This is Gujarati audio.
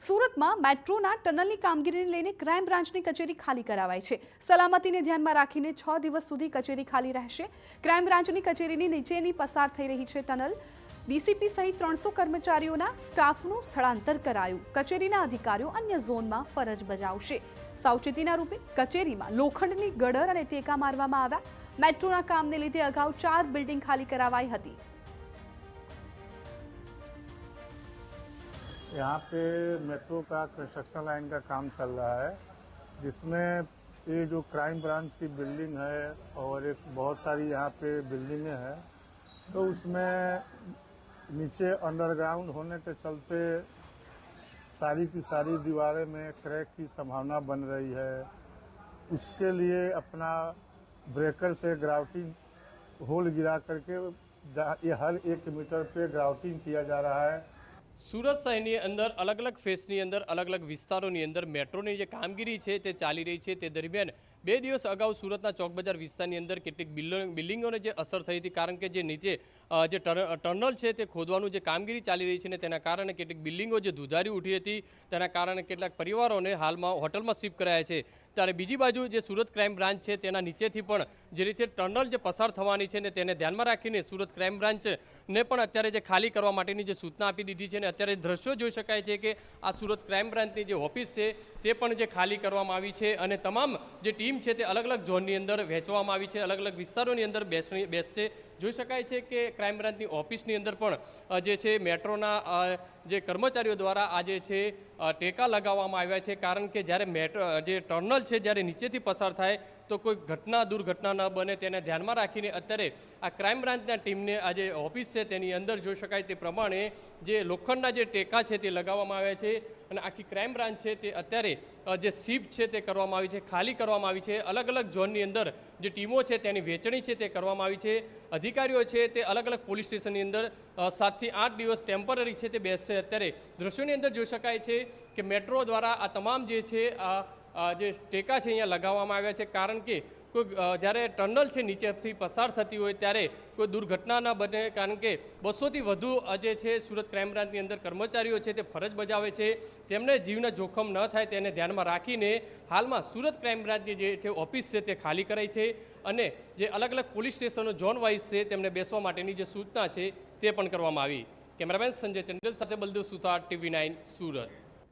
સુરતમાં મેટ્રોના ટનલની કામગીરીને લઈને ક્રાઇમ બ્રાન્ચની કચેરી ખાલી કરાવાઈ છે। સલામતીને ધ્યાનમાં રાખીને 6 દિવસ સુધી કચેરી ખાલી રહેશે। ક્રાઇમ બ્રાન્ચની કચેરીની નીચેની પસાર થઈ રહી છે ટનલ। ડીસીપી સહિત 300 કર્મચારીઓના સ્ટાફનું સ્થળાંતર કરાયું। કચેરીના અધિકારીઓ અન્ય ઝોનમાં ફરજ બજાવશે। સાવચેતીના રૂપે કચેરીમાં લોખંડની ગડર અને ટેકા મારવામાં આવ્યા। મેટ્રોના કામને લીધે અગાઉ 4 બિલ્ડિંગ ખાલી કરાવાઈ હતી। यहाँ पे मेट्रो का कंस्ट्रक्शन लाइन का काम चल रहा है, जिसमें ये जो क्राइम ब्रांच की बिल्डिंग है और एक बहुत सारी यहाँ पे बिल्डिंगें हैं, तो उसमें नीचे अंडरग्राउंड होने के चलते सारी की सारी दीवारें में क्रैक की संभावना बन रही है। उसके लिए अपना ब्रेकर से ग्राउटिंग होल गिरा करके ये हर 1 मीटर पे ग्राउटिंग किया जा रहा है। सूरत शहરની અંદર અલગ અલગ ફેસની અંદર અલગ અલગ વિસ્તારોની અંદર મેટ્રોની જે કામગીરી છે તે ચાલી રહી છે। તે દરમિયાન 2 દિવસ અગાઉ સુરતના ચોક બજાર વિસ્તારની અંદર કેટલીક બિલ્ડિંગોને જે અસર થઈ હતી, કારણ કે જે નીચે જે ટનલ છે તે ખોદવાનું જે કામગીરી ચાલી રહી છે ને તેના કારણે કેટલીક બિલ્ડિંગો જે ધુધારી ઉઠી હતી, તેના કારણે કેટલાક પરિવારોને હાલમાં હોટલમાં શિફ્ટ કરાયા છે। ત્યારે બીજી બાજુ જે સુરત ક્રાઇમ બ્રાન્ચ છે તેના નીચેથી પણ જે રીતે ટનલ જે પસાર થવાની છે ને તેને ધ્યાનમાં રાખીને સુરત ક્રાઇમ બ્રાન્ચને પણ અત્યારે જે ખાલી કરવા માટેની જે સૂચના આપી દીધી છે ને અત્યારે દ્રશ્યો જોઈ શકાય છે કે આ સુરત ક્રાઇમ બ્રાન્ચની જે ઓફિસ છે તે પણ જે ખાલી કરવામાં આવી છે અને તમામ જે ટીમ છે તે અલગ અલગ ઝોનની અંદર વહેંચવામાં આવી છે, અલગ અલગ વિસ્તારોની અંદર બેસશે। જોઈ શકાય છે કે ક્રાઇમ બ્રાન્ચની ઓફિસની અંદર પણ જે છે મેટ્રોના જે કર્મચારીઓ દ્વારા આજે છે ટેકા લગાવવામાં આવ્યા છે, કારણ કે જ્યારે જે ટનલ છે જ્યારે નીચેથી પસાર થાય તો કોઈ દુર્ઘટના ન બને તેને ધ્યાનમાં રાખીને અત્યારે આ ક્રાઇમ બ્રાન્ચના ટીમને આજે ઓફિસ છે તેની અંદર જોઈ શકાય તે પ્રમાણે જે લોખંડના જે ટેકા છે તે લગાવવામાં આવ્યા છે અને આખી ક્રાઇમ બ્રાન્ચ છે તે અત્યારે જે શિફ્ટ છે તે કરવામાં આવી છે, ખાલી કરવામાં આવી છે। અલગ અલગ ઝોનની અંદર જે ટીમો છે તેની વહેંચણી છે તે કરવામાં આવી છે। અધિકારીઓ છે તે અલગ અલગ પોલીસ સ્ટેશનની અંદર 7 થી 8 દિવસ ટેમ્પરરી છે તે બેસશે। અત્યારે દ્રશ્યોની અંદર જોઈ શકાય છે કે મેટ્રો દ્વારા આ તમામ જે છે જે ટેકા છે અહીંયા લગાવવામાં આવ્યા છે, કારણ કે કોઈ જ્યારે ટનલ છે નીચેથી પસાર થતી હોય ત્યારે કોઈ દુર્ઘટના ન બને, કારણ કે 200થી વધુ જે છે સુરત ક્રાઇમ બ્રાન્ચની અંદર કર્મચારીઓ છે તે ફરજ બજાવે છે, તેમને જીવના જોખમ ન થાય તેને ધ્યાનમાં રાખીને હાલમાં સુરત ક્રાઇમ બ્રાન્ચની જે છે ઓફિસ છે તે ખાલી કરાઈ છે અને જે અલગ અલગ પોલીસ સ્ટેશનો ઝોન વાઇઝ છે તેમને બેસવા માટેની જે સૂચના છે તે પણ કરવામાં આવી। કેમેરામેન સંજય ચંડેલ સાથે બલદેવ સુથાર, TV9 સુરત।